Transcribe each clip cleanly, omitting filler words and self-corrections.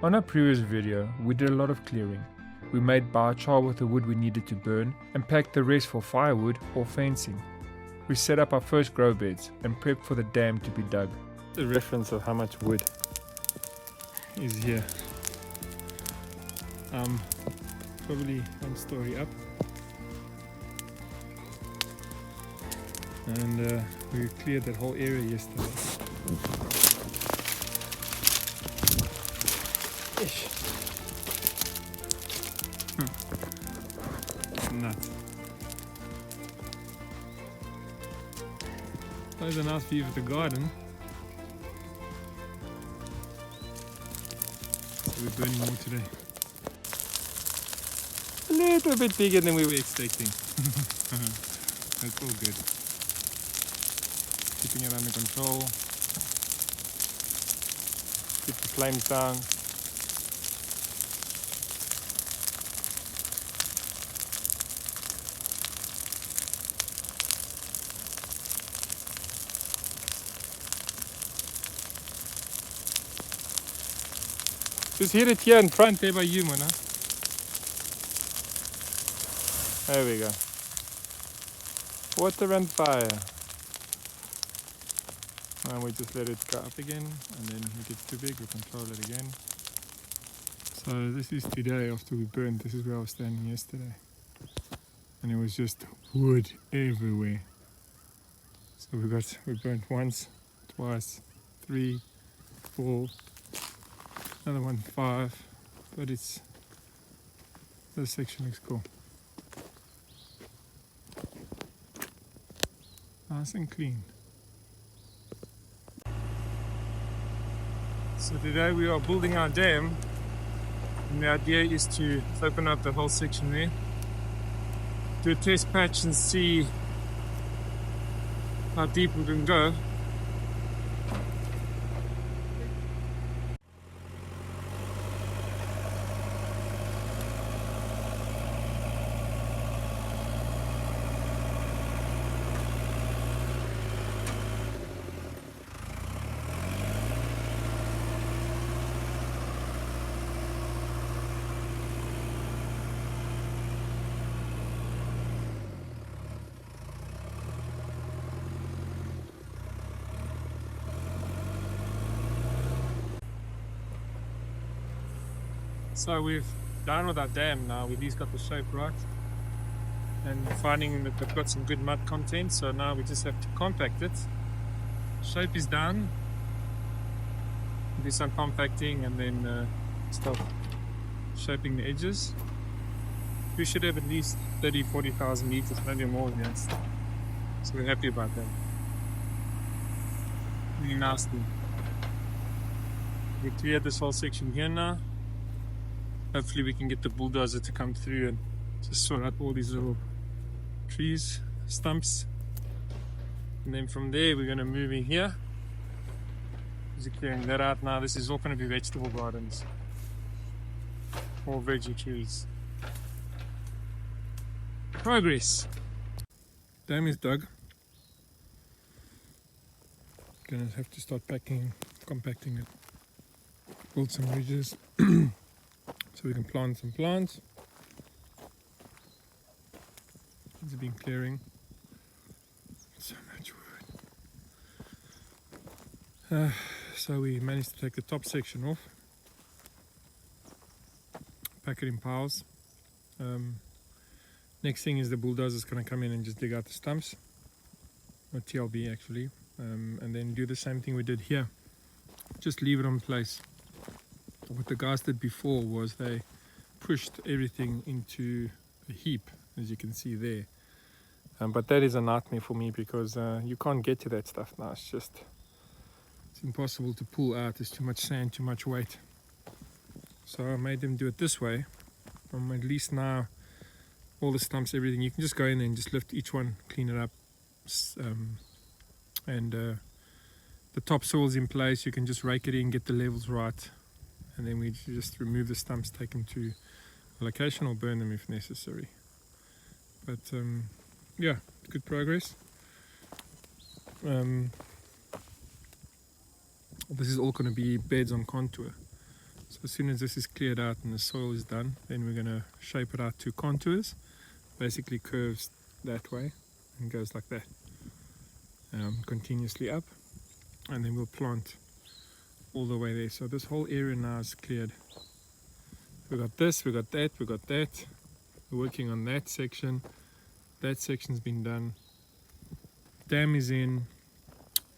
On our previous video, we did a lot of clearing. We made biochar with the wood we needed to burn and packed the rest for firewood or fencing. We set up our first grow beds and prepped for the dam to be dug. The reference of how much wood is here. Probably one story up. And we cleared that whole area yesterday. Ish. Nuts. There's a nice view of the garden. So we're burning more today. A little bit bigger than we were expecting. That's all good. Keeping it under control. Keep the flames down. Just hit it here in front there by you, man. There we go. Water and fire. And we just let it go up again, and then if it gets too big we control it again. So this is today after we burned. This is where I was standing yesterday. And it was just wood everywhere. So we burnt once, twice, 3, 4, another one 5, but this section looks cool. Nice and clean. So today we are building our dam, and the idea is to open up the whole section there, do a test patch and see how deep we can go. So we've done with our dam now. We've at least got the shape right and finding that they've got some good mud content, so now we just have to compact it. Shape is done. Do some compacting and then start shaping the edges. We should have at least 30,000-40,000 meters, maybe more than that. So we're happy about that. Really nasty. We cleared this whole section here now. Hopefully we can get the bulldozer to come through and just sort out all these little trees, stumps. And then from there we're going to move in here. Just clearing that out now. This is all going to be vegetable gardens. All veggie trees. Progress. Dam is dug. Gonna have to start compacting it. Build some ridges. So we can plant some plants. It's been clearing. So much wood. So we managed to take the top section off. Pack it in piles. Next thing is the bulldozer is going to come in and just dig out the stumps. Or TLB actually. And then do the same thing we did here. Just leave it on place. What the guys did before was they pushed everything into a heap, as you can see there. But that is a nightmare for me because you can't get to that stuff now. It's impossible to pull out. There's too much sand, too much weight. So I made them do it this way. At least now all the stumps, everything, you can just go in there and just lift each one, clean it up. The topsoil's in place. You can just rake it in, get the levels right. And then we just remove the stumps, take them to a location or burn them if necessary. But yeah, good progress. This is all going to be beds on contour. So as soon as this is cleared out and the soil is done, then we're going to shape it out to contours, basically curves that way and goes like that, continuously up, and then we'll plant all the way there. So this whole area now is cleared. We got this, we got that, we got that. We're working on that section. That section's been done. Dam is in,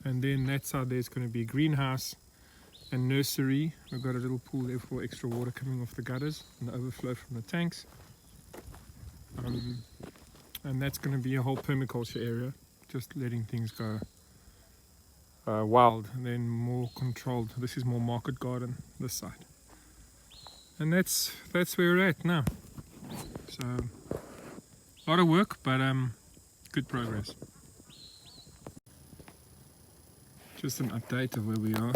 and then that side there's going to be a greenhouse and nursery. We've got a little pool there for extra water coming off the gutters and the overflow from the tanks. And that's going to be a whole permaculture area, just letting things go wild and then more controlled. This is more market garden, this side. And that's where we're at now. So a lot of work, but good progress. Just an update of where we are.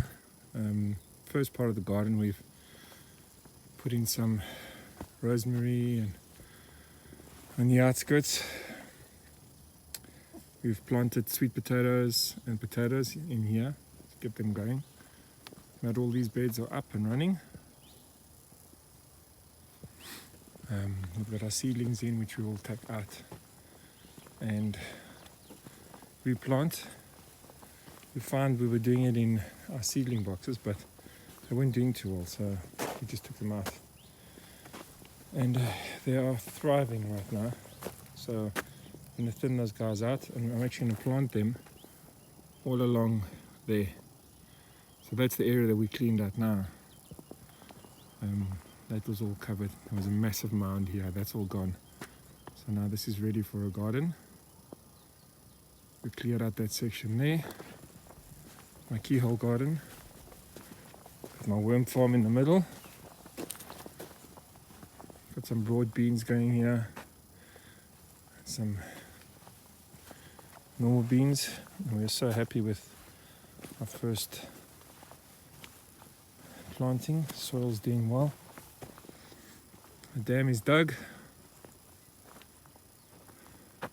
First part of the garden, we've put in some rosemary and on the outskirts. We've planted sweet potatoes and potatoes in here to get them going. Not all these beds are up and running. We've got our seedlings in, which we will take out and replant. We found we were doing it in our seedling boxes, but they weren't doing too well, so we just took them out. And they are thriving right now. So I'm going to thin those guys out, and I'm actually going to plant them all along there. So that's the area that we cleaned out now. That was all covered. There was a massive mound here, that's all gone. So now this is ready for a garden. We cleared out that section there. My keyhole garden. Got my worm farm in the middle. Got some broad beans going here. Some normal beans. And we're so happy with our first planting. Soil's doing well. The dam is dug.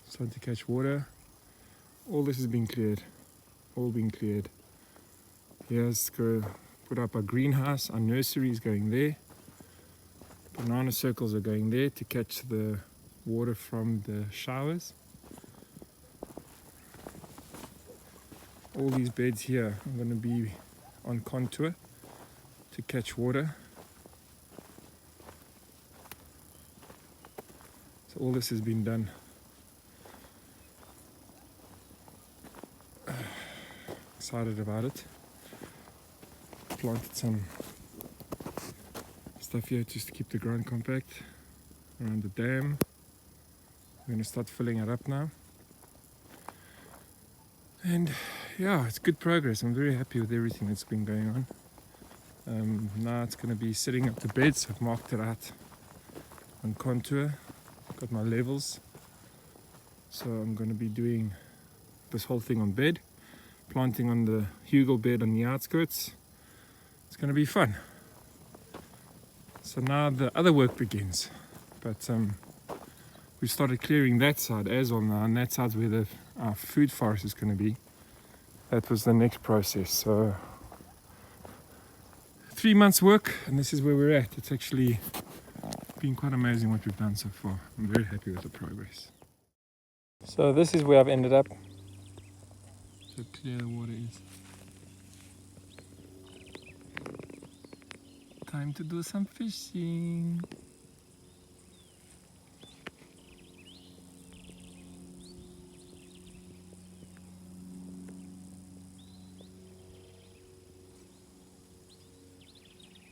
Starting to catch water. All this has been cleared. All been cleared. Here's go put up a greenhouse. Our nursery is going there. Banana circles are going there to catch the water from the showers. All these beds here are going to be on contour to catch water. So all this has been done. Excited about it. Planted some stuff here just to keep the ground compact around the dam. We're going to start filling it up now. And yeah, it's good progress. I'm very happy with everything that's been going on. Now it's going to be setting up the beds. I've marked it out on contour. Got my levels. So I'm going to be doing this whole thing on bed. Planting on the hugel bed on the outskirts. It's going to be fun. So now the other work begins. But we started clearing that side as well now, and that side's where our food forest is going to be. That was the next process. So 3 months work, and this is where we're at. It's actually been quite amazing what we've done so far. I'm very happy with the progress. So this is where I've ended up. So clear the water is. Time to do some fishing.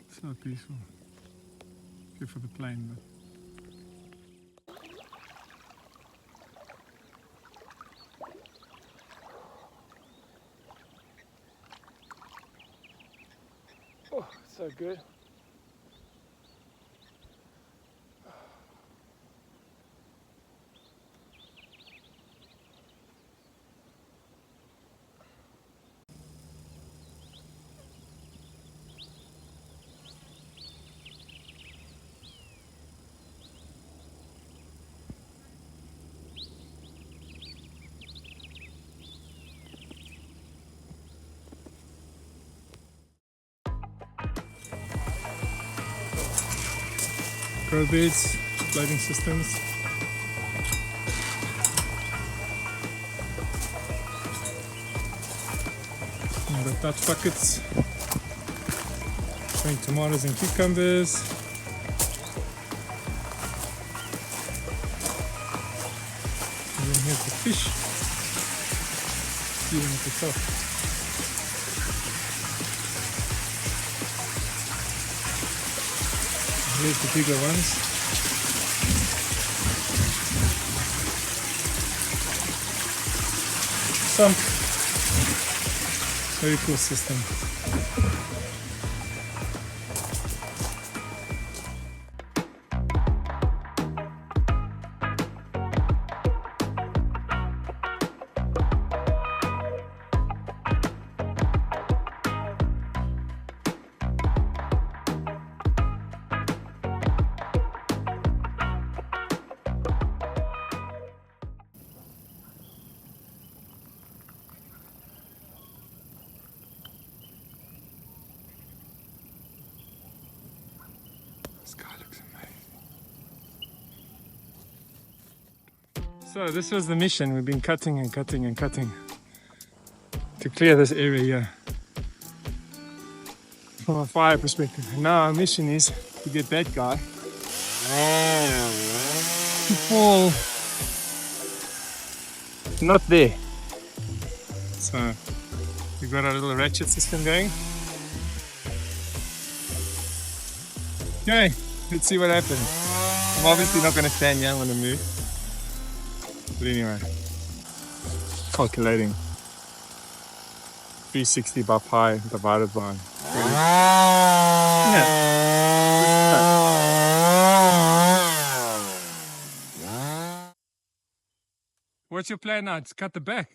So peaceful. Good for the plane, but oh, so good. grow beds, floating systems. And the Dutch buckets, growing tomatoes and cucumbers. And then here's the fish, feeding at the top. Here's the bigger ones. Some very cool system. Sky looks amazing. So this was the mission. We've been cutting and cutting and cutting to clear this area here from a fire perspective. And now our mission is to get that guy to fall not there. So we've got our little ratchet system going. Okay, let's see what happens. I'm obviously not going to stand here, I'm going to move. But anyway, calculating 360 by pi divided by 40. Yeah. What's your plan now? Just cut the back?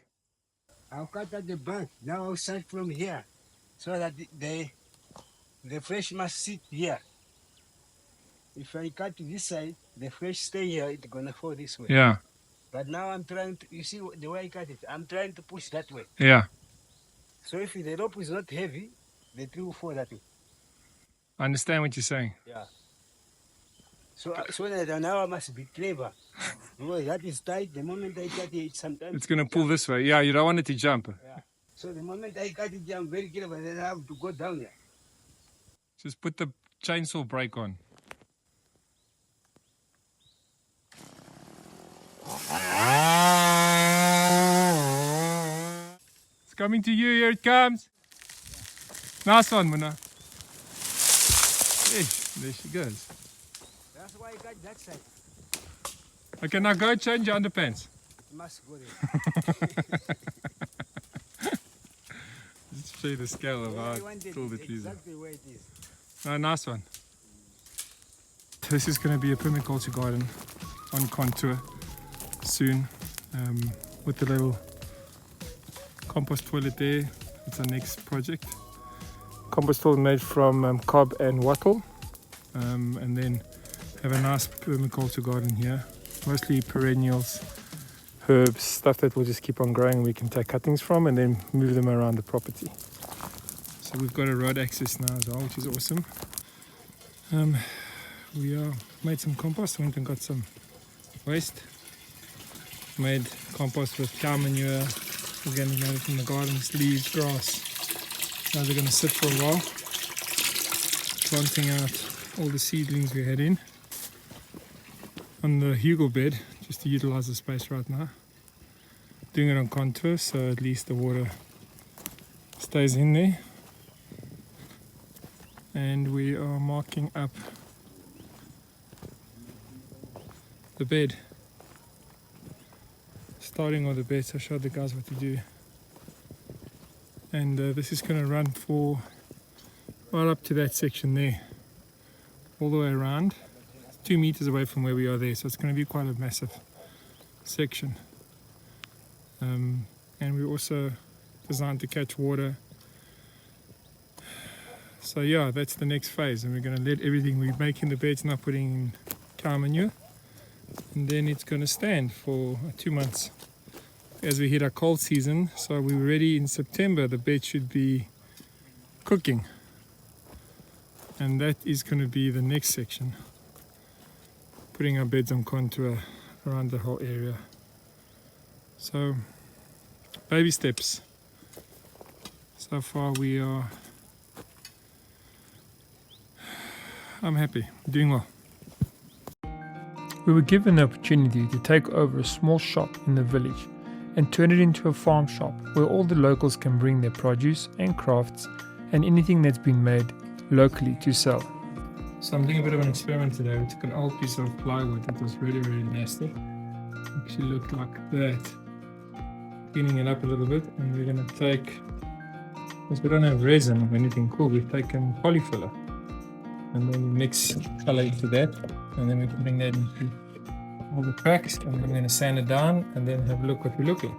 I'll cut at the back. Now I'll start from here so that the fresh must sit here. If I cut this side, the fresh stay here, it's gonna fall this way. Yeah. But now I'm trying to, you see the way I cut it, I'm trying to push that way. Yeah. So if the rope is not heavy, the tree will fall that way. I understand what you're saying. Yeah. So that now I must be clever. Because that is tight, the moment I cut it, sometimes It's going to pull this way. Yeah, you don't want it to jump. Yeah. So the moment I cut it, I'm very clever, then I have to go down here. Just put the chainsaw brake on. It's coming to you, here it comes. Nice one, Muna. There she goes. That's why I cut that side. Okay, now go change your underpants. It must go there. Just show you the scale of how tall the trees are. Exactly where it is. Oh, nice one. This is going to be a permaculture garden on contour soon, with the little compost toilet there. It's our next project. Compost toilet made from cob and wattle, and then have a nice permaculture garden here, mostly perennials, herbs, stuff that will just keep on growing. We can take cuttings from and then move them around the property. So we've got a road access now as well, which is awesome. We made some compost, went and got some waste. Made compost with cow manure, organic matter from the gardens, leaves, grass. Now they're going to sit for a while, planting out all the seedlings we had in on the hugel bed, just to utilize the space right now. Doing it on contour, so at least the water stays in there. And we are marking up the bed. Starting on the bed, so I showed the guys what to do. And this is going to run for right up to that section there, all the way around. It's 2 meters away from where we are there, so it's going to be quite a massive section. And we also designed to catch water. So yeah, that's the next phase, and we're going to let everything we make in the beds now putting in cow manure, and then it's going to stand for 2 months as we hit our cold season. So we're ready in September. The bed should be cooking, and that is going to be the next section. putting our beds on contour around the whole area. So, baby steps. So far I'm happy, doing well. We were given the opportunity to take over a small shop in the village and turn it into a farm shop where all the locals can bring their produce and crafts and anything that's been made locally to sell. So I'm doing a bit of an experiment today. We took an old piece of plywood that was really, really nasty. It actually looked like that. Cleaning it up a little bit, and we're going to take, because we don't have resin or anything cool, we've taken polyfiller. And then we mix color into that, and then we're putting that into all the cracks, and then we're going to sand it down and then have a look what we look like.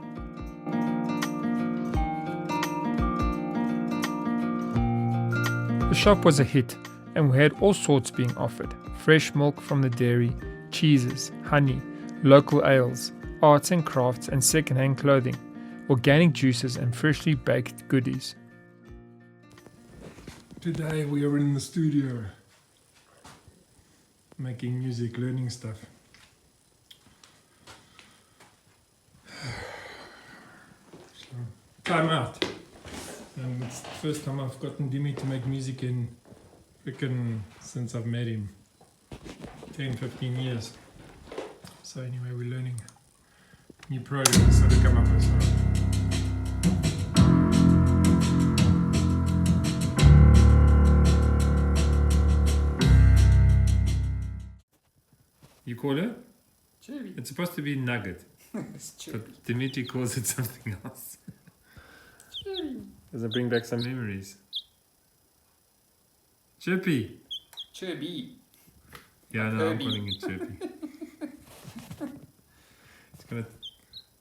The shop was a hit, and we had all sorts being offered. Fresh milk from the dairy, cheeses, honey, local ales, arts and crafts and second-hand clothing, organic juices and freshly baked goodies. Today we are in the studio, making music, learning stuff. So, time out. It's the first time I've gotten Dimi to make music in freaking since I've met him. 10-15 years. So anyway, we're learning new projects that to come up with. You call it? Chubby. It's supposed to be nugget. It's chubby. But Dimitri calls it something else. Chubby. Does it bring back some memories? Chirpy. Chubby. Yeah, no, I'm Kirby. calling it chirpy. It's gonna.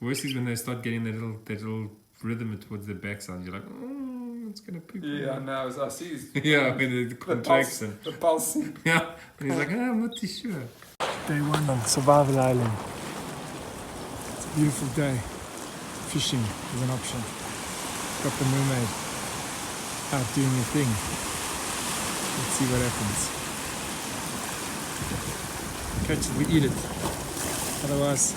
Worst is when they start getting that little rhythm towards the backside. You're like, oh, it's gonna poop. Yeah, I know. I see his Yeah, when the contraction. The pulsing. Yeah, and he's like, I'm not too sure. Day one on Survival Island. It's a beautiful day. Fishing is an option. Got the mermaid out doing her thing. Let's see what happens. Catch it, we eat it. Otherwise,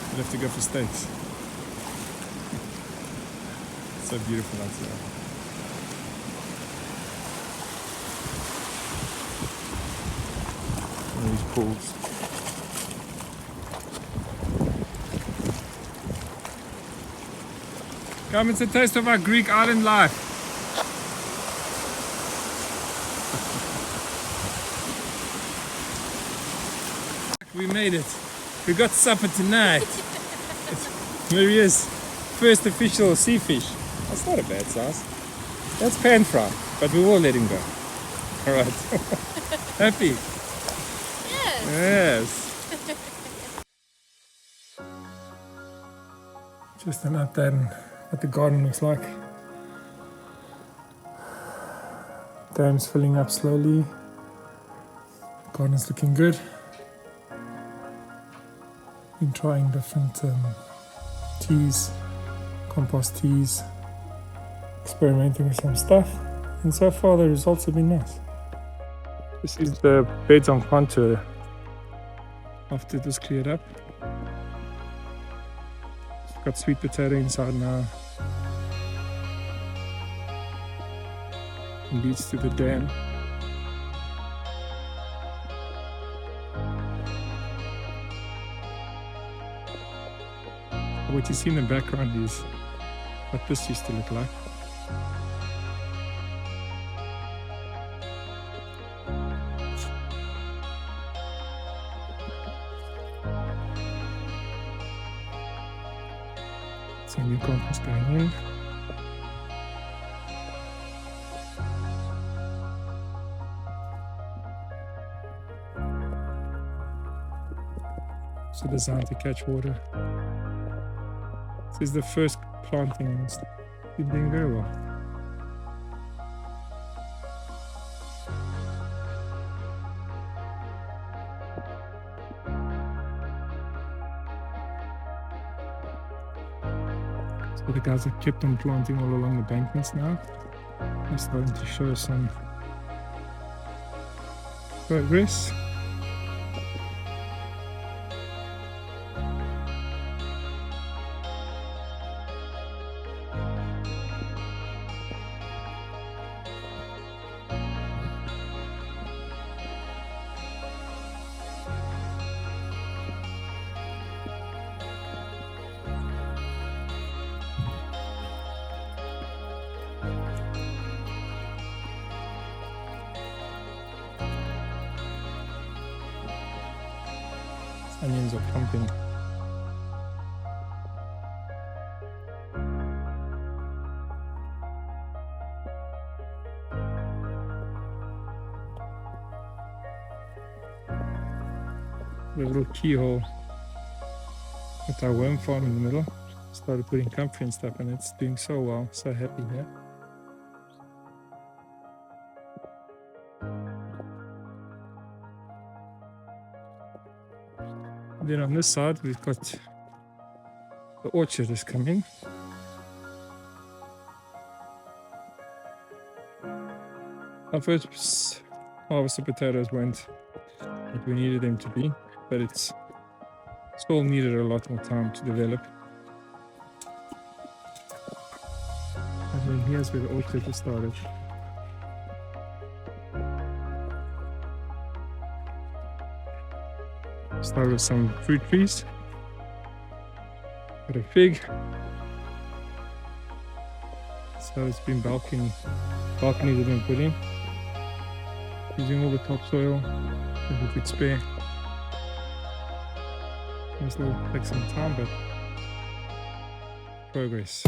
we'll have to go for steaks. It's so beautiful outside. One of these pools. Come, it's a taste of our Greek island life. We made it. We got supper tonight. There he is. First official sea fish. That's not a bad size. That's pan fry, but we will let him go. All right. Happy? Yes. Yes. Just an update on what the garden looks like. Dam's filling up slowly. Garden's looking good. Been trying different teas, compost teas, experimenting with some stuff, and so far the results have been nice. This is the beds on contour after it was cleared up. Got sweet potato inside now. It leads to the dam. What you see in the background is what this used to look like. Some new compost going in. So designed to catch water. This is the first planting and it's been doing very well. So the guys have kept on planting all along the bankments now. They're starting to show some progress. Onions are pumping. The little keyhole with our worm farm in the middle. Started putting comfrey and stuff, and it's doing so well. So happy here. Then on this side, we've got the orchard has come in. Our first harvest of potatoes weren't what we needed them to be, but it's still needed a lot more time to develop. And then here's where the orchard has started. Start with some fruit trees. Got a fig. So it's been balconies have been put in. Using all the topsoil that we could spare. This will take some time, but progress.